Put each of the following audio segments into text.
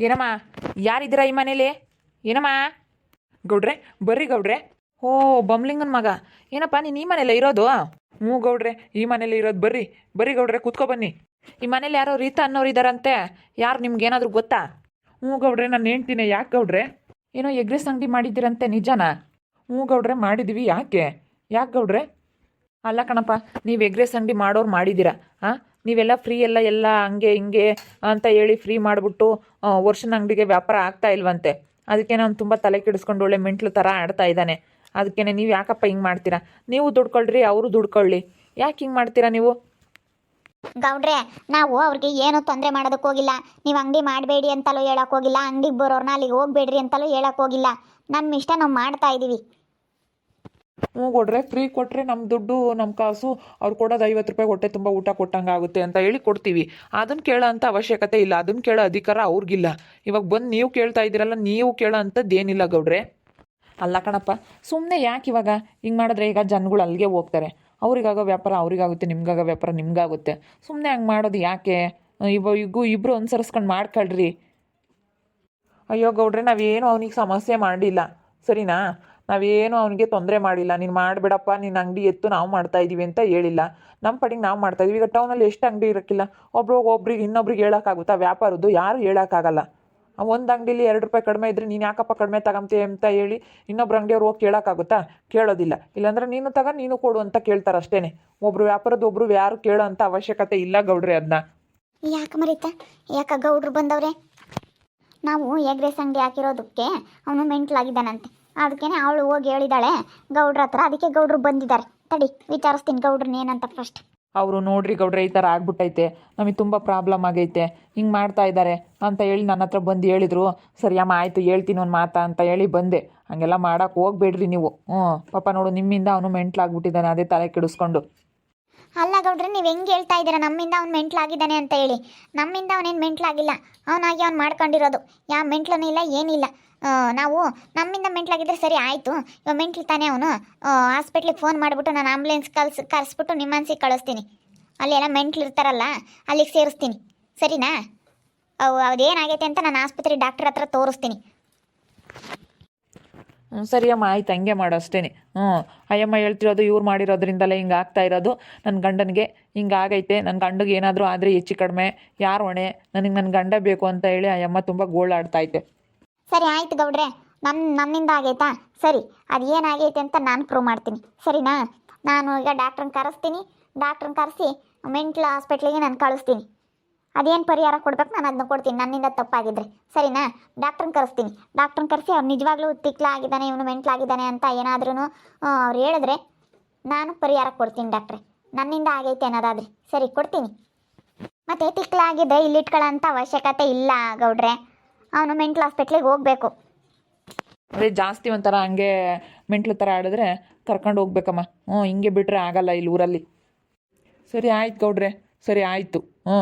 ಏನಮ್ಮ, ಯಾರಿದ್ದೀರಾ ಈ ಮನೇಲಿ? ಏನಮ್ಮ? ಗೌಡ್ರೆ ಬರ್ರಿ ಗೌಡ್ರೆ. ಓ, ಬಮ್ಲಿಂಗನ ಮಗ. ಏನಪ್ಪ ನೀನು ಈ ಮನೇಲೆ ಇರೋದು? ಹ್ಞೂ ಗೌಡ್ರೆ, ಈ ಮನೇಲಿ ಇರೋದು. ಬರ್ರಿ ಬರ್ರಿ ಗೌಡ್ರೆ, ಕೂತ್ಕೊ ಬನ್ನಿ. ಈ ಮನೇಲಿ ಯಾರೋ ರೀತಾ ಅನ್ನೋರು ಇದ್ದಾರಂತೆ. ಯಾರು ನಿಮ್ಗೇನಾದರೂ ಗೊತ್ತಾ? ಹ್ಞೂ ಗೌಡ್ರೆ, ನಾನು ಹೇಳ್ತೀನಿ. ಯಾಕೆ ಗೌಡ್ರೆ? ಏನೋ ಎಗ್ರೆಸ್ ಅಂಗಡಿ ಮಾಡಿದ್ದೀರಂತೆ, ನಿಜನಾ? ಹ್ಞೂ ಗೌಡ್ರೆ, ಮಾಡಿದ್ದೀವಿ. ಯಾಕೆ ಯಾಕೆ ಗೌಡ್ರೆ? ಅಲ್ಲ ಕಣಪ್ಪ, ನೀವು ಎಗ್ರೆಸ್ ಅಂಗಡಿ ಮಾಡೋರು ಮಾಡಿದ್ದೀರಾ. ಹಾಂ, ನೀವೆಲ್ಲ ಫ್ರೀ ಎಲ್ಲ ಹಂಗೆ ಹಿಂಗೆ ಅಂತ ಹೇಳಿ ಫ್ರೀ ಮಾಡಿಬಿಟ್ಟು ವರ್ಷನ ಅಂಗಡಿಗೆ ವ್ಯಾಪಾರ ಆಗ್ತಾ ಇಲ್ವಂತೆ. ಅದಕ್ಕೆ ನಾನು ತುಂಬ ತಲೆ ಕೆಡಿಸ್ಕೊಂಡು ಒಳ್ಳೆ ಮೆಂಟ್ಲು ಥರ ಆಡ್ತಾ ಇದ್ದಾನೆ. ಅದಕ್ಕೆ ನೀವು ಯಾಕಪ್ಪ ಹಿಂಗೆ ಮಾಡ್ತೀರಾ? ನೀವು ದುಡ್ಕೊಳ್ರಿ, ಅವರು ದುಡ್ಕೊಳ್ಳಿ. ಯಾಕೆ ಹಿಂಗೆ ಮಾಡ್ತೀರಾ ನೀವು? ಗೌಡ್ರೆ, ನಾವು ಅವ್ರಿಗೆ ಏನು ತೊಂದರೆ ಮಾಡೋದಕ್ಕೆ ಹೋಗಿಲ್ಲ. ನೀವು ಅಂಗಡಿ ಮಾಡಬೇಡಿ ಅಂತಲೂ ಹೇಳಕ್ಕೆ ಹೋಗಿಲ್ಲ, ಅಂಗಡಿಗೆ ಬರೋರ್ನ ಅಲ್ಲಿಗೆ ಹೋಗ್ಬೇಡ್ರಿ ಅಂತಲೂ ಹೇಳಕ್ಕೆ ಹೋಗಿಲ್ಲ. ನಮ್ಮ ಇಷ್ಟ ನಾವು ಮಾಡ್ತಾ ಇದ್ದೀವಿ. ಹ್ಞೂ ಕೊಡ್ರೆ, ಫ್ರೀ ಕೊಟ್ಟರೆ ನಮ್ಮ ದುಡ್ಡು ನಮ್ಮ ಕಾಸು ಅವ್ರು ಕೊಡೋದು 50 ರೂಪಾಯಿ ಹೊಟ್ಟೆ ತುಂಬ ಊಟ ಕೊಟ್ಟಂಗೆ ಆಗುತ್ತೆ ಅಂತ ಹೇಳಿ ಕೊಡ್ತೀವಿ. ಅದನ್ನು ಕೇಳೋ ಅಂಥ ಅವಶ್ಯಕತೆ ಇಲ್ಲ, ಅದನ್ನು ಕೇಳೋ ಅಧಿಕಾರ ಅವ್ರಿಗಿಲ್ಲ. ಇವಾಗ ಬಂದು ನೀವು ಕೇಳ್ತಾ ಇದ್ದೀರಲ್ಲ, ನೀವು ಕೇಳೋ ಅಂಥದ್ದು ಏನಿಲ್ಲ ಗೌಡ್ರೆ. ಅಲ್ಲ ಕಣಪ್ಪ, ಸುಮ್ಮನೆ ಯಾಕೆ ಇವಾಗ ಹಿಂಗೆ ಮಾಡಿದ್ರೆ ಈಗ ಜನಗಳು ಅಲ್ಲಿಗೆ ಹೋಗ್ತಾರೆ. ಅವ್ರಿಗಾಗೋ ವ್ಯಾಪಾರ ಅವ್ರಿಗಾಗುತ್ತೆ, ನಿಮ್ಗಾಗೋ ವ್ಯಾಪಾರ ನಿಮ್ಗಾಗುತ್ತೆ. ಸುಮ್ಮನೆ ಹಂಗೆ ಮಾಡೋದು ಯಾಕೆ? ಇಬ್ಬರು ಅನುಸರಿಸ್ಕೊಂಡು ಮಾಡ್ಕೊಳ್ರಿ. ಅಯ್ಯೋ ಗೌಡ್ರೆ, ನಾವೇನು ಅವನಿಗೆ ಸಮಸ್ಯೆ ಮಾಡಿಲ್ಲ, ಸರಿನಾ? ನಾವೇನು ಅವನಿಗೆ ತೊಂದರೆ ಮಾಡಿಲ್ಲ. ನೀನು ಮಾಡಿಬಿಡಪ್ಪ, ನಿನ್ನ ಅಂಗಡಿ ಎತ್ತು ನಾವು ಮಾಡ್ತಾಯಿದ್ದೀವಿ ಅಂತ ಹೇಳಿಲ್ಲ. ನಮ್ಮ ಪಡಿಗೆ ನಾವು ಮಾಡ್ತಾಯಿದ್ದೀವಿ. ಈಗ ಟೌನಲ್ಲಿ ಎಷ್ಟು ಅಂಗಡಿ ಇರೋಕ್ಕಿಲ್ಲ. ಒಬ್ರಿಗೆ ಇನ್ನೊಬ್ರಿಗೆ ಹೇಳೋಕ್ಕಾಗುತ್ತಾ ವ್ಯಾಪಾರದ್ದು? ಯಾರು ಹೇಳೋಕ್ಕಾಗಲ್ಲ. ಒಂದು ಅಂಗಡಿಲಿ 2 ರೂಪಾಯಿ ಕಡಿಮೆ ಇದ್ದರೆ ನೀನು ಯಾಕಪ್ಪ ಕಡಿಮೆ ತಗೊಂತೀಯ ಅಂತ ಹೇಳಿ ಇನ್ನೊಬ್ರು ಅಂಗಡಿಯವ್ರು ಹೋಗಿ ಕೇಳೋಕ್ಕಾಗುತ್ತಾ? ಕೇಳೋದಿಲ್ಲ. ಇಲ್ಲಾಂದ್ರೆ ನೀನು ನೀನು ಕೊಡು ಅಂತ ಕೇಳ್ತಾರೆ ಅಷ್ಟೇ. ಒಬ್ರು ವ್ಯಾಪಾರದ್ದು ಒಬ್ರು ಯಾರು ಕೇಳೋ ಅಂಥ ಅವಶ್ಯಕತೆ ಇಲ್ಲ ಗೌಡ್ರೆ. ಅದನ್ನ ಯಾಕೆ ಮರೀತಾ? ಯಾಕೆ ಗೌಡ್ರು ಬಂದವ್ರೆ? ನಾವು ಎಗ್ರೆಸ್ ಅಂಗಡಿ ಹಾಕಿರೋದಕ್ಕೆ ಅವನು ಮೆಂಟ್ಲಾಗಿದ್ದಾನಂತೆ. ಅದಕ್ಕೆ ಅವಳು ಹೋಗಿ ಹೇಳಿದ್ದಾಳೆ ಗೌಡ್ರ ಹತ್ರ. ಅದಕ್ಕೆ ಗೌಡ್ರು ಬಂದಿದ್ದಾರೆ. ತಡಿ, ವಿಚಾರಿಸ್ತೀನಿ ಗೌಡ್ರನ್ನ ಏನಂತ ಫಸ್ಟ್. ಅವರು ನೋಡ್ರಿ ಗೌಡ್ರೆ, ಈ ಥರ ಆಗ್ಬಿಟ್ಟೈತೆ, ನಮಗೆ ತುಂಬ ಪ್ರಾಬ್ಲಮ್ ಆಗೈತೆ, ಹಿಂಗೆ ಮಾಡ್ತಾ ಇದ್ದಾರೆ ಅಂತ ಹೇಳಿ ನನ್ನ ಹತ್ರ ಬಂದು ಹೇಳಿದರು. ಸರಿಯಮ್ಮ, ಆಯಿತು, ಹೇಳ್ತೀನಿ ಒಂದು ಮಾತಾ ಅಂತ ಹೇಳಿ ಬಂದೆ. ಹಾಗೆಲ್ಲ ಮಾಡೋಕೆ ಹೋಗ್ಬೇಡ್ರಿ ನೀವು. ಪಾಪ ನೋಡು, ನಿಮ್ಮಿಂದ ಅವನು ಮೆಂಟ್ಲಾಗ್ಬಿಟ್ಟಿದ್ದಾನೆ, ಅದೇ ತಲೆ ಕೆಡಿಸ್ಕೊಂಡು. ಅಲ್ಲ ಗೌಡ್ರೆ, ನೀವು ಹೆಂಗೆ ಹೇಳ್ತಾ ಇದ್ದೀರಾ ನಮ್ಮಿಂದ ಅವ್ನು ಮೆಂಟ್ಲಾಗಿದ್ದಾನೆ ಅಂತ ಹೇಳಿ? ನಮ್ಮಿಂದ ಅವನೇನು ಮೆಂಟ್ಲಾಗಿಲ್ಲ. ಅವನಾಗಿ ಅವ್ನು ಮಾಡ್ಕೊಂಡಿರೋದು. ಯಾವ ಮೆಂಟ್ಲೂ ಇಲ್ಲ, ಏನಿಲ್ಲ. ನಾವು ನಮ್ಮಿಂದ ಮೆಂಟ್ಲಾಗಿದ್ದರೆ ಸರಿ ಆಯಿತು. ಇವಾಗ ಮೆಂಟ್ಲು ತಾನೇ ಅವನು. ಹಾಸ್ಪಿಟ್ಲಿಗೆ ಫೋನ್ ಮಾಡಿಬಿಟ್ಟು ನಾನು ಆಂಬುಲೆನ್ಸ್ ಕರೆಸ್ಬಿಟ್ಟು ನಿಮ್ಮ ಮನ್ಸಿಗೆ ಕಳಿಸ್ತೀನಿ. ಅಲ್ಲಿ ಎಲ್ಲ ಮೆಂಟ್ಲು ಇರ್ತಾರಲ್ಲ, ಅಲ್ಲಿಗೆ ಸೇರಿಸ್ತೀನಿ. ಸರಿನಾ? ಅದೇನಾಗೈತೆ ಅಂತ ನಾನು ಆಸ್ಪತ್ರೆ ಡಾಕ್ಟ್ರ್ ಹತ್ರ ತೋರಿಸ್ತೀನಿ. ಸರಿಯಮ್ಮ, ಆಯ್ತು, ಹಂಗೆ ಮಾಡು ಅಷ್ಟೇ. ಅಯ್ಯಮ್ಮ ಹೇಳ್ತಿರೋದು ಇವ್ರು ಮಾಡಿರೋದ್ರಿಂದಲೇ ಹಿಂಗೆ ಆಗ್ತಾ ಇರೋದು. ನನ್ನ ಗಂಡನಿಗೆ ಹಿಂಗೆ ಆಗೈತೆ, ನನ್ನ ಗಂಡಗೆ ಏನಾದರೂ ಆದರೆ ಹೆಚ್ಚು ಕಡಿಮೆ ಯಾರು ಹೊಣೆ? ನನಗೆ ನನ್ನ ಗಂಡ ಬೇಕು ಅಂತ ಹೇಳಿ ಅಯ್ಯಮ್ಮ ತುಂಬ ಗೋಳಾಡ್ತೈತೆ. ಸರಿ ಆಯ್ತು ಗೌಡ್ರೆ, ನನ್ನಿಂದ ಆಗೈತಾ? ಸರಿ, ಅದು ಏನಾಗೈತೆ ಅಂತ ನಾನು ಪ್ರೂವ್ ಮಾಡ್ತೀನಿ. ಸರಿನಾ? ನಾನು ಈಗ ಡಾಕ್ಟ್ರನ್ನ ಕರೆಸ್ತೀನಿ. ಡಾಕ್ಟ್ರನ್ನ ಕರೆಸಿ ಮೆಂಟ್ಲ್ ಹಾಸ್ಪಿಟ್ಲಿಗೆ ನಾನು ಕಳಿಸ್ತೀನಿ. ಅದೇನು ಪರಿಹಾರ ಕೊಡ್ಬೇಕು ನಾನು ಅದನ್ನ ಕೊಡ್ತೀನಿ, ನನ್ನಿಂದ ತಪ್ಪಾಗಿದ್ದರೆ. ಸರಿನಾ? ಡಾಕ್ಟ್ರನ್ನ ಕರೆಸ್ತೀನಿ. ಡಾಕ್ಟ್ರನ್ನ ಕರೆಸಿ ಅವ್ರು ನಿಜವಾಗ್ಲೂ ತಿಕ್ಲಾಗಿದ್ದಾನೆ, ಇವನು ಮೆಂಟ್ಲಾಗಿದ್ದಾನೆ ಅಂತ ಏನಾದ್ರೂ ಅವ್ರು ಹೇಳಿದ್ರೆ ನಾನು ಪರಿಹಾರ ಕೊಡ್ತೀನಿ ಡಾಕ್ಟ್ರೆ. ನನ್ನಿಂದ ಆಗೈತೆ ಅನ್ನೋದಾದರೆ ಸರಿ, ಕೊಡ್ತೀನಿ. ಮತ್ತು ತಿಕ್ಲಾಗಿದ್ದರೆ ಇಲ್ಲಿಟ್ಕೊಳ್ಳೋಂಥ ಅವಶ್ಯಕತೆ ಇಲ್ಲ ಗೌಡ್ರೆ. ಅವನು ಮೆಂಟ್ಲ್ ಹಾಸ್ಪಿಟ್ಲಿಗೆ ಹೋಗಬೇಕು. ಅದೇ ಜಾಸ್ತಿ ಒಂಥರ ಹಂಗೆ ಮೆಂಟ್ಲು ಥರ ಆಡಿದ್ರೆ ಕರ್ಕೊಂಡು ಹೋಗ್ಬೇಕಮ್ಮ. ಹಿಂಗೆ ಬಿಟ್ಟರೆ ಆಗಲ್ಲ ಇಲ್ಲಿ ಊರಲ್ಲಿ. ಸರಿ ಆಯ್ತು ಗೌಡ್ರೆ, ಸರಿ ಆಯಿತು.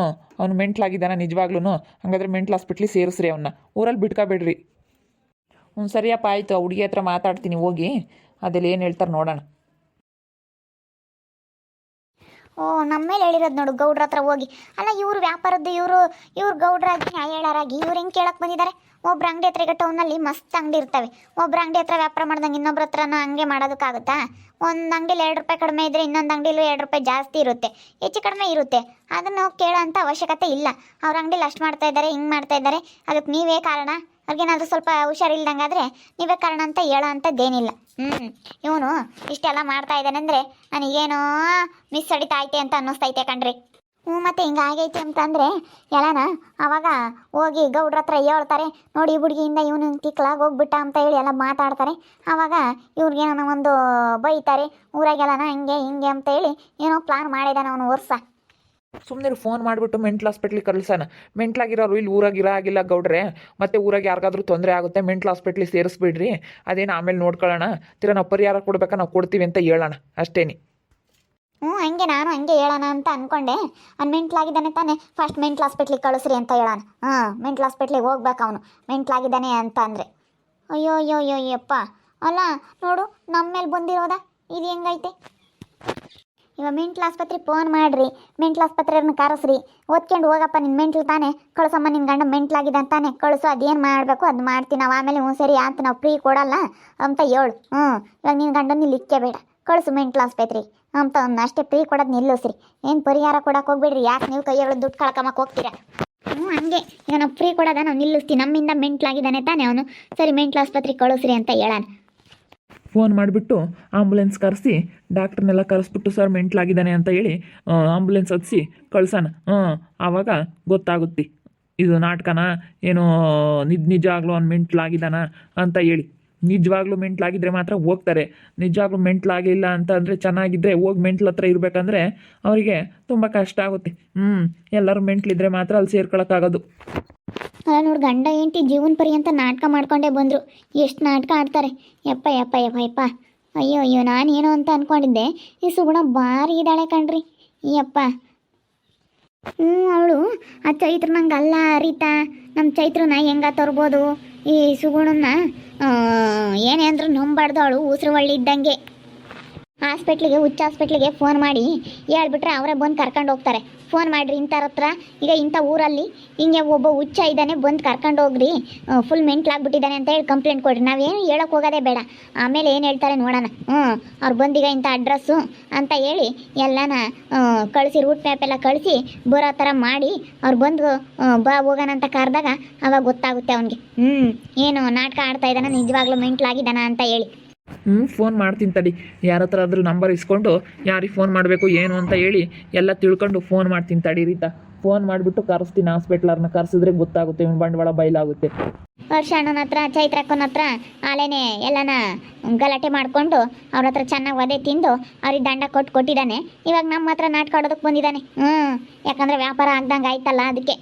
ಅವ್ನು ಮೆಂಟ್ಲಾಗಿದ್ದಾನ ನಿಜವಾಗ್ಲೂ? ಹಾಗಾದ್ರೆ ಮೆಂಟ್ಲ್ ಹಾಸ್ಪಿಟ್ಲಿಗೆ ಸೇರಿಸ್ರಿ ಅವನ್ನ, ಊರಲ್ಲಿ ಬಿಟ್ಕೊಬೇಡ್ರಿ. ಸರಿಯಪ್ಪ, ಆಯಿತು. ಆ ಹುಡುಗಿ ಹತ್ರ ಮಾತಾಡ್ತೀನಿ ಹೋಗಿ, ಅದೆಲ್ಲ ಏನು ಹೇಳ್ತಾರೆ ನೋಡೋಣ. ಓ, ನಮ್ಮ ಮೇಲೆ ಹೇಳಿರೋದು ನೋಡು, ಗೌಡ್ರ ಹತ್ರ ಹೋಗಿ. ಅಲ್ಲ, ಇವ್ರು ವ್ಯಾಪಾರದ್ದು ಇವ್ರು ಗೌಡ್ರಾಗಿ ನ್ಯಾಯ ಹೇಳಾರಾಗಿ ಇವ್ರು ಹೆಂಗೆ ಕೇಳಕ್ಕೆ ಬಂದಿದ್ದಾರೆ? ಒಬ್ರು ಅಂಗಡಿ ಹತ್ರ ಈಗ ಟೌನಲ್ಲಿ ಮಸ್ತ್ ಅಂಗಡಿ ಇರ್ತವೆ. ಒಬ್ರು ಅಂಗಡಿ ಹತ್ರ ವ್ಯಾಪಾರ ಮಾಡ್ದಂಗೆ ಇನ್ನೊಬ್ರ ಹತ್ರನ ಹಂಗೆ ಮಾಡೋದಕ್ಕಾಗುತ್ತಾ? ಒಂದು ಅಂಗಡಿಲಿ 2 ರೂಪಾಯಿ ಕಡಿಮೆ ಇದ್ದರೆ ಇನ್ನೊಂದು ಅಂಗಡಿಲೂ 2 ರೂಪಾಯಿ ಜಾಸ್ತಿ ಇರುತ್ತೆ, ಹೆಚ್ಚು ಕಡಿಮೆ ಇರುತ್ತೆ. ಅದನ್ನು ಕೇಳೋ ಅಂಥ ಅವಶ್ಯಕತೆ ಇಲ್ಲ. ಅವ್ರ ಅಂಗಡಿಲಿ ಅಷ್ಟು ಮಾಡ್ತಾ ಇದ್ದಾರೆ, ಹಿಂಗೆ ಮಾಡ್ತಾ ಇದ್ದಾರೆ, ಅದಕ್ಕೆ ನೀವೇ ಕಾರಣ. ಅವ್ರಿಗೇನಾದರೂ ಸ್ವಲ್ಪ ಹುಷಾರಿಲ್ದಂಗಾದರೆ ನೀವೇ ಕಾರಣ ಅಂತ ಹೇಳೋ ಅಂಥದ್ದೇನಿಲ್ಲ. ಇವನು ಇಷ್ಟೆಲ್ಲ ಮಾಡ್ತಾ ಇದ್ದಾನೆ ಅಂದರೆ ನನಗೇನೋ ಮಿಸ್ ಹೊಡಿತಾ ಐತೆ ಅಂತ ಅನ್ನಿಸ್ತೈತೆ ಕಣ್ರಿ. ಮತ್ತು ಹಿಂಗೆ ಆಗೈತೆ ಅಂತಂದರೆ ಎಲ್ಲನ ಆವಾಗ ಹೋಗಿ ಗೌಡ್ರ ಹತ್ರ ಹೇಳ್ತಾರೆ, ನೋಡಿ ಹುಡುಗಿಯಿಂದ ಇವನು ತಿಕ್ಲಾಗಿ ಹೋಗ್ಬಿಟ್ಟ ಅಂತ ಹೇಳಿ ಎಲ್ಲ ಮಾತಾಡ್ತಾರೆ. ಆವಾಗ ಇವ್ರಿಗೇನೋ ಒಂದು ಬೈತಾರೆ ಊರಾಗೆಲ್ಲನ, ಹಿಂಗೆ ಹಿಂಗೆ ಅಂತ ಹೇಳಿ ಏನೋ ಪ್ಲಾನ್ ಮಾಡಿದಾನೆ ಅವನು ವರ್ಷ. ಸುಮ್ಮನೆ ಫೋನ್ ಮಾಡಿಬಿಟ್ಟು ಮೆಂಟ್ಲ್ ಹಾಸ್ಪಿಟ್ಲಿಗೆ ಕಳ್ಸೋಣ. ಮೆಂಟ್ಲಾಗಿರೋರು ಇಲ್ಲಿ ಊರಾಗಿರೋ ಆಗಿಲ್ಲ ಗೌಡ್ರೆ. ಮತ್ತೆ ಊರಾಗ ಯಾರಿಗಾದ್ರೂ ತೊಂದರೆ ಆಗುತ್ತೆ, ಮೆಂಟ್ಲ್ ಹಾಸ್ಪಿಟ್ಲಿಗೆ ಸೇರಿಸ್ಬಿಡ್ರಿ, ಅದೇನು ಆಮೇಲೆ ನೋಡ್ಕೊಳ್ಳೋಣ. ನಾವು ಪರಿಹಾರ ಕೊಡ್ಬೇಕಾ, ನಾವು ಕೊಡ್ತೀವಿ ಅಂತ ಹೇಳೋಣ ಅಷ್ಟೇನಿ. ಹಂಗೆ ನಾನು ಹಂಗೆ ಹೇಳೋಣ ಅಂತ ಅಂದ್ಕೊಂಡೆ. ಅವ್ನು ಮೆಂಟ್ಲಾಗಿದ್ದಾನೆ ತಾನೆ, ಫಸ್ಟ್ ಮೆಂಟ್ಲ್ ಹಾಸ್ಪಿಟ್ಲಿಗೆ ಕಳಿಸ್ರಿ ಅಂತ ಹೇಳೋಣ. ಮೆಂಟ್ಲ್ ಹಾಸ್ಪಿಟ್ಲಿಗೆ ಹೋಗ್ಬೇಕು ಅವನು ಮೆಂಟ್ಲಾಗಿದ್ದಾನೆ ಅಂತ ಅಂದರೆ. ಅಯ್ಯೋ ಅಯ್ಯೋ ಅಯ್ಯೋ ಅಯ್ಯಪ್ಪ. ಅಲ್ಲ ನೋಡು, ನಮ್ಮ ಮೇಲೆ ಬಂದಿರೋದ ಇದು ಹೆಂಗೈತೆ? ಇವಾಗ ಮೆಂಟ್ಲ್ ಆಸ್ಪತ್ರೆ ಫೋನ್ ಮಾಡಿರಿ, ಮೆಂಟ್ಲ್ ಆಸ್ಪತ್ರೆಯವ್ರನ್ನ ಕರೆಸ್ರಿ, ಓದ್ಕೊಂಡು ಹೋಗಪ್ಪ ನಿನ್ನ ಮೆಂಟ್ಲು ತಾನೇ, ಕಳ್ಸಮ್ಮ ನಿನ್ನ ಗಂಡ ಮೆಂಟ್ಲಾಗಿದೆ ಅಂತಾನೆ, ಕಳಿಸು, ಅದೇನು ಮಾಡಬೇಕು ಅದು ಮಾಡ್ತೀವಿ ನಾವು, ಆಮೇಲೆ ಹ್ಞೂ ಸರಿ ಆಯ್ತು ನಾವು ಫ್ರೀ ಕೊಡಲ್ಲ ಅಂತ ಹೇಳು. ಇವಾಗ ನಿನ್ನ ಗಂಡನ ಇಲ್ಲಿ ಇಕ್ಕೆ ಬೇಡ, ಕಳಿಸು ಮೆಂಟ್ಲ್ ಆಸ್ಪತ್ರೆಗೆ ಅಂತ ಅಷ್ಟೇ, ಫ್ರೀ ಕೊಡೋದು ನಿಲ್ಲಿಸ್ರಿ. ಏನು ಪರಿಹಾರ ಕೊಡಕ್ಕೆ ಹೋಗ್ಬೇಡ್ರಿ, ಯಾಕೆ ನೀವು ಕೈಯಾಗ ದುಡ್ಡು ಕಳ್ಕೊಂಬಕ್ಕೆ ಹೋಗ್ತೀರಾ? ಹಂಗೆ ಈಗ ನಾವು ಫ್ರೀ ಕೊಡೋದ ನಾವು ನಿಲ್ಲಿಸ್ತೀವಿ, ನಮ್ಮಿಂದ ಮೆಂಟ್ಲಾಗಿದ್ದಾನೆ ತಾನೇ ಅವನು, ಸರಿ ಮೆಂಟ್ಲ್ ಆಸ್ಪತ್ರೆಗೆ ಕಳಿಸ್ರಿ ಅಂತ ಹೇಳೋಣ. ಫೋನ್ ಮಾಡಿಬಿಟ್ಟು ಆಂಬುಲೆನ್ಸ್ ಕರೆಸಿ ಡಾಕ್ಟ್ರನ್ನೆಲ್ಲ ಕರೆಸ್ಬಿಟ್ಟು ಸರ್ ಮೆಂಟ್ಲಾಗಿದ್ದಾನೆ ಅಂತ ಹೇಳಿ ಆಂಬುಲೆನ್ಸ್ ಹತ್ತಿಸಿ ಕಳ್ಸೋಣ. ಆವಾಗ ಗೊತ್ತಾಗುತ್ತೆ ಇದು ನಾಟಕನ ಏನೋ ನಿಜವಾಗ್ಲೂ ಅವ್ನು ಮೆಂಟ್ಲಾಗಿದ್ದಾನ ಅಂತ ಹೇಳಿ. ನಿಜವಾಗ್ಲೂ ಮೆಂಟ್ಲಾಗಿದ್ದರೆ ಮಾತ್ರ ಹೋಗ್ತಾರೆ, ನಿಜವಾಗ್ಲೂ ಮೆಂಟ್ಲಾಗಿಲ್ಲ ಅಂತ ಅಂದರೆ ಚೆನ್ನಾಗಿದ್ದರೆ ಹೋಗಿ ಮೆಂಟ್ಲ ಹತ್ರ ಇರಬೇಕಂದ್ರೆ ಅವರಿಗೆ ತುಂಬ ಕಷ್ಟ ಆಗುತ್ತೆ. ಎಲ್ಲರೂ ಮೆಂಟ್ಲಿದ್ರೆ ಮಾತ್ರ ಅಲ್ಲಿ ಸೇರ್ಕೊಳಕ್ಕಾಗೋದು. ಅಲ್ಲ ನೋಡಿ, ಗಂಡ ಹೆಂಡತಿ ಜೀವನ ಪರ್ಯಂತ ನಾಟಕ ಮಾಡ್ಕೊಂಡೇ ಬಂದರು, ಎಷ್ಟು ನಾಟಕ ಆಡ್ತಾರೆ. ಯಪ್ಪ ಯಪ್ಪ ಯಪ್ಪ ಯಪ್ಪ, ಅಯ್ಯೋ ಅಯ್ಯೋ, ನಾನೇನು ಅಂತ ಅಂದ್ಕೊಂಡಿದ್ದೆ, ಈ ಸುಗುಣ ಭಾರಿ ಇದ್ದಾಳೆ ಕಣ್ರಿ. ಯಪ್ಪ, ಅವಳು ಆ ಚೈತ್ರ ನಂಗೆ ಅಲ್ಲ ರೀತಾ, ನಮ್ಮ ಚೈತ್ರನ ಹೆಂಗ ತರ್ಬೋದು, ಈ ಸುಗುಣನ್ನ ಏನೇ ಅಂದ್ರೂ ನಂಬಾರ್ದು, ಅವಳು ಉಸಿರು ಒಳ್ಳೆ ಇದ್ದಂಗೆ. ಹಾಸ್ಪಿಟ್ಲಿಗೆ, ಹುಚ್ಚ ಹಾಸ್ಪಿಟ್ಲಿಗೆ ಫೋನ್ ಮಾಡಿ ಹೇಳ್ಬಿಟ್ರೆ ಅವರೇ ಬಂದು ಕರ್ಕೊಂಡು ಹೋಗ್ತಾರೆ. ಫೋನ್ ಮಾಡಿರಿ ಇಂಥವ್ರ ಹತ್ರ, ಈಗ ಇಂಥ ಊರಲ್ಲಿ ಹಿಂಗೆ ಒಬ್ಬ ಹುಚ್ಚ ಇದ್ದಾನೆ, ಬಂದು ಕರ್ಕೊಂಡು ಹೋಗ್ರಿ, ಫುಲ್ ಮೆಂಟ್ಲಾಗ್ಬಿಟ್ಟಿದ್ದಾನೆ ಅಂತ ಹೇಳಿ ಕಂಪ್ಲೇಂಟ್ ಕೊಡ್ರಿ. ನಾವೇನು ಹೇಳೋಕೆ ಹೋಗೋದೇ ಬೇಡ, ಆಮೇಲೆ ಏನು ಹೇಳ್ತಾರೆ ನೋಡೋಣ. ಅವ್ರು ಬಂದೀಗ ಇಂಥ ಅಡ್ರೆಸ್ಸು ಅಂತ ಹೇಳಿ ಎಲ್ಲನ ಕಳಿಸಿ, ರೂಟ್ ಮ್ಯಾಪ್ ಎಲ್ಲ ಕಳಿಸಿ ಬರೋ ಥರ ಮಾಡಿ ಅವ್ರು ಬಂದು ಬಾ ಹೋಗೋಣ ಅಂತ ಕರೆದಾಗ ಅವಾಗ ಗೊತ್ತಾಗುತ್ತೆ ಅವನಿಗೆ ಏನು ನಾಟಕ ಆಡ್ತಾ ಇದ್ದಾನ, ನಿಜವಾಗ್ಲೂ ಮೆಂಟ್ಲಾಗಿದ್ದಾನ ಅಂತ ಹೇಳಿ. ಫೋನ್ ಮಾಡ್ತೀನಿ ತಡಿ, ಯಾರ ಹತ್ರ ಆದರೂ ನಂಬರ್ ಇಸ್ಕೊಂಡು ಯಾರಿಗೆ ಫೋನ್ ಮಾಡಬೇಕು ಏನು ಅಂತ ಹೇಳಿ ಎಲ್ಲ ತಿಳ್ಕೊಂಡು ಫೋನ್ ಮಾಡ್ತೀನಿ ತಡಿ ರೀತಾ. ಫೋನ್ ಮಾಡಿಬಿಟ್ಟು ಕರೆಸ್ತೀನಿ, ಹಾಸ್ಪಿಟ್ಲರ್ನ ಕರೆಸಿದ್ರೆ ಗೊತ್ತಾಗುತ್ತೆ, ಇವ್ನ ಬಂಡವಾಳ ಬಯಲಾಗುತ್ತೆ. ವರ್ಷ ಅಣ್ಣನ ಹತ್ರ, ಚೈತ್ರಕ್ಕನ ಹತ್ರ ಆಲೇನೆ ಎಲ್ಲನ ಗಲಾಟೆ ಮಾಡಿಕೊಂಡು ಅವ್ರ ಹತ್ರ ಚೆನ್ನಾಗಿ ಒದೆ ತಿಂದು ಅವ್ರಿಗೆ ದಂಡ ಕೊಟ್ಟಿದ್ದಾನೆ. ಇವಾಗ ನಮ್ಮ ಹತ್ರ ನಾಟಕ ಆಡೋದಕ್ಕೆ ಬಂದಿದ್ದಾನೆ. ಯಾಕಂದರೆ ವ್ಯಾಪಾರ ಆಗ್ದಂಗೆ ಆಯ್ತಲ್ಲ, ಅದಕ್ಕೆ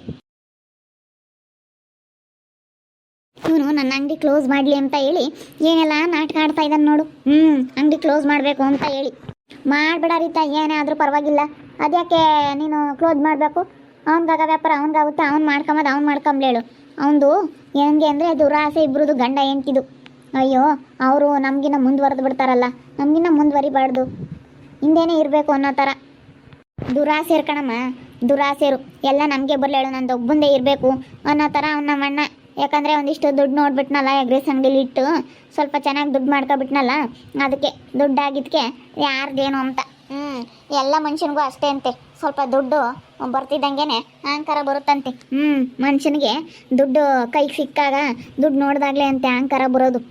ಇವನು ನನ್ನ ಅಂಗಡಿ ಕ್ಲೋಸ್ ಮಾಡಲಿ ಅಂತ ಹೇಳಿ ಏನೆಲ್ಲ ನಾಟಕ ಆಡ್ತಾ ಇದ್ದಾನೆ ನೋಡು. ಅಂಗಡಿ ಕ್ಲೋಸ್ ಮಾಡಬೇಕು ಅಂತ ಹೇಳಿ. ಮಾಡಬೇಡ ರೀತಾ, ಏನೇ ಆದರೂ ಪರವಾಗಿಲ್ಲ, ಅದ್ಯಾಕೆ ನೀನು ಕ್ಲೋಸ್ ಮಾಡಬೇಕು? ಅವ್ನಿಗಾಗ ವ್ಯಾಪಾರ ಅವ್ನಿಗಾಗುತ್ತೆ, ಅವ್ನು ಮಾಡ್ಕೊಂಬದು ಅವ್ನು ಮಾಡ್ಕೊಂಬ್ಲೇಳು. ಅವನದು ಹೆಂಗೆ ಅಂದರೆ ದುರಾಸೆ ಇಬ್ಬರದು, ಗಂಡ ಹೆಂಡ್ತಿದು. ಅಯ್ಯೋ, ಅವರು ನಮಗಿನ್ನ ಮುಂದುವರೆದು ಬಿಡ್ತಾರಲ್ಲ, ನಮಗಿನ್ನ ಮುಂದುವರಿಬಾರ್ದು, ಹಿಂದೇನೇ ಇರಬೇಕು ಅನ್ನೋ ಥರ ದುರಾಸೆ ಇರ್ಕಣಮ್ಮ, ದುರಾಸೆರು ಎಲ್ಲ ನಮಗೆ ಬರಲೇಳು, ನಂದು ಒಬ್ಬಂದೇ ಇರಬೇಕು ಅನ್ನೋ ಥರ ಅವ್ನು ನಮ್ಮಣ್ಣ. ಯಾಕಂದರೆ ಒಂದಿಷ್ಟು ದುಡ್ಡು ನೋಡ್ಬಿಟ್ನಲ್ಲ, ಎಗ್ರೆಸ್ ಅಂಗಡಿಲಿ ಇಟ್ಟು ಸ್ವಲ್ಪ ಚೆನ್ನಾಗಿ ದುಡ್ಡು ಮಾಡ್ಕೊಬಿಟ್ನಲ್ಲ, ಅದಕ್ಕೆ ದುಡ್ಡಾಗಿದ್ದಕ್ಕೆ ಯಾರ್ದೇನು ಅಂತ. ಎಲ್ಲ ಮನುಷ್ಯನಿಗೂ ಅಷ್ಟೇ ಅಂತೆ, ಸ್ವಲ್ಪ ದುಡ್ಡು ಬರ್ತಿದ್ದಂಗೆ ಅಹಂಕಾರ ಬರುತ್ತಂತೆ. ಮನುಷ್ಯನಿಗೆ ದುಡ್ಡು ಕೈಗೆ ಸಿಕ್ಕಾಗ, ದುಡ್ಡು ನೋಡಿದಾಗಲೇ ಅಂತೆ ಅಹಂಕಾರ ಬರೋದು.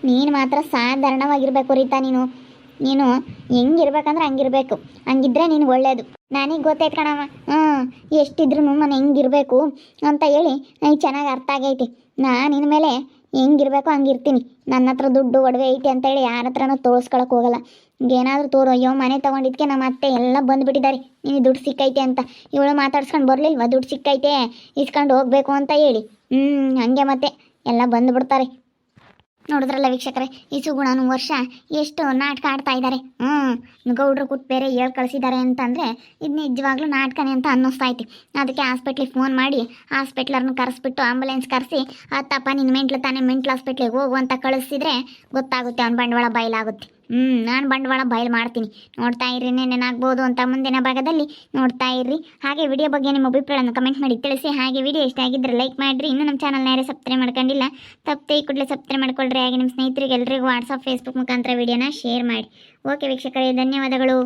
ನೀನು ಮಾತ್ರ ಸಾಧಾರಣವಾಗಿರ್ಬೇಕು ರೀತಾ, ನೀನು ಹೆಂಗಿರ್ಬೇಕಂದ್ರೆ ಹಂಗಿರ್ಬೇಕು, ಹಂಗಿದ್ರೆ ನೀನು ಒಳ್ಳೇದು. ನನಗೆ ಗೊತ್ತೈತೆ ಕಣಮ್ಮ, ಎಷ್ಟಿದ್ರು ನಾನು ಹೆಂಗಿರ್ಬೇಕು ಅಂತ ಹೇಳಿ ನನಗೆ ಚೆನ್ನಾಗಿ ಅರ್ಥ ಆಗೈತಿ. ನಾನು ಇನ್ಮೇಲೆ ಹೆಂಗಿರ್ಬೇಕು ಹಂಗಿರ್ತೀನಿ. ನನ್ನ ಹತ್ರ ದುಡ್ಡು ಒಡವೆ ಐತಿ ಅಂತ ಹೇಳಿ ಯಾರ ಹತ್ರನೂ ತೋರಿಸ್ಕೊಳಕ್ಕೆ ಹೋಗಲ್ಲ. ಏನಾದರೂ ಅಯ್ಯೋ ಮನೆ ತೊಗೊಂಡಿದ್ದಕ್ಕೆ ನಮ್ಮ ಅತ್ತೆ ಎಲ್ಲ ಬಂದುಬಿಟ್ಟಿದ್ದಾರೆ, ನೀನು ದುಡ್ಡು ಸಿಕ್ಕೈತೆ ಅಂತ. ಇವಳು ಮಾತಾಡ್ಸ್ಕೊಂಡು ಬರಲಿಲ್ವ, ದುಡ್ಡು ಸಿಕ್ಕೈತೆ ಇಸ್ಕೊಂಡು ಹೋಗಬೇಕು ಅಂತ ಹೇಳಿ. ಹಾಗೆ ಮತ್ತೆ ಎಲ್ಲ ಬಂದುಬಿಡ್ತಾರೆ. ನೋಡಿದ್ರಲ್ಲ ವೀಕ್ಷಕರೇ, ಈ ಸುಗುಣನು ವರ್ಷ ಎಷ್ಟು ನಾಟಕ ಆಡ್ತಾ ಇದ್ದಾರೆ. ಗೌಡ್ರು ಕೂತ್ ಬೇರೆ ಹೇಳಿ ಕಳಿಸಿದ್ದಾರೆ ಅಂತಂದರೆ ಇದು ನಿಜವಾಗ್ಲೂ ನಾಟಕನೇ ಅಂತ ಅನ್ನಿಸ್ತಾ ಐತಿ. ಅದಕ್ಕೆ ಹಾಸ್ಪಿಟ್ಲಿಗೆ ಫೋನ್ ಮಾಡಿ ಹಾಸ್ಪಿಟ್ಲರ್ನ ಕರೆಸ್ಬಿಟ್ಟು ಆಂಬುಲೆನ್ಸ್ ಕರೆಸಿ, ಅತ್ತಪ್ಪ ನಿನ್ನ ಮೆಂಟ್ಲು ತಾನೇ, ಮೆಂಟ್ಲ್ ಹಾಸ್ಪಿಟ್ಲಿಗೆ ಹೋಗು ಅಂತ ಕಳಿಸಿದ್ರೆ ಗೊತ್ತಾಗುತ್ತೆ, ಅವ್ನ ಬಂಡವಾಳ ಬಯಲಾಗುತ್ತೆ. ನಾನು ಬಂಡವಾಳ ಬಯಲು ಮಾಡ್ತೀನಿ. ನೋಡ್ತಾ ಇರ್ರಿ, ನೆನಾಗ್ಬೋದು ಅಂತ ಮುಂದಿನ ಭಾಗದಲ್ಲಿ ನೋಡ್ತಾ ಇರ್ರಿ. ಹಾಗೆ ವಿಡಿಯೋ ಬಗ್ಗೆ ನಿಮ್ಮ ಅಭಿಪ್ರಾಯವನ್ನು ಕಮೆಂಟ್ ಮಾಡಿ ತಿಳಿಸಿ. ಹಾಗೆ ವಿಡಿಯೋ ಇಷ್ಟ ಆಗಿದ್ದರೆ ಲೈಕ್ ಮಾಡಿರಿ. ಇನ್ನೂ ನಮ್ಮ ಚಾನಲ್ನ ಯಾರೇ ಸಬ್ಸ್ಕ್ರೈಬ್ ಮಾಡ್ಕೊಂಡಿಲ್ಲ, ತಪ್ಪದೆ ಈ ಕೂಡಲೇ ಸಬ್ಸ್ಕ್ರೈಬ್ ಮಾಡ್ಕೊಳ್ರಿ. ಹಾಗೆ ನಿಮ್ಮ ಸ್ನೇಹಿತರಿಗೆ ಎಲ್ಲರಿಗೂ ವಾಟ್ಸಪ್, ಫೇಸ್ಬುಕ್ ಮುಖಾಂತರ ವಿಡಿಯೋನ ಶೇರ್ ಮಾಡಿ. ಓಕೆ ವೀಕ್ಷಕರೇ, ಧನ್ಯವಾದಗಳು.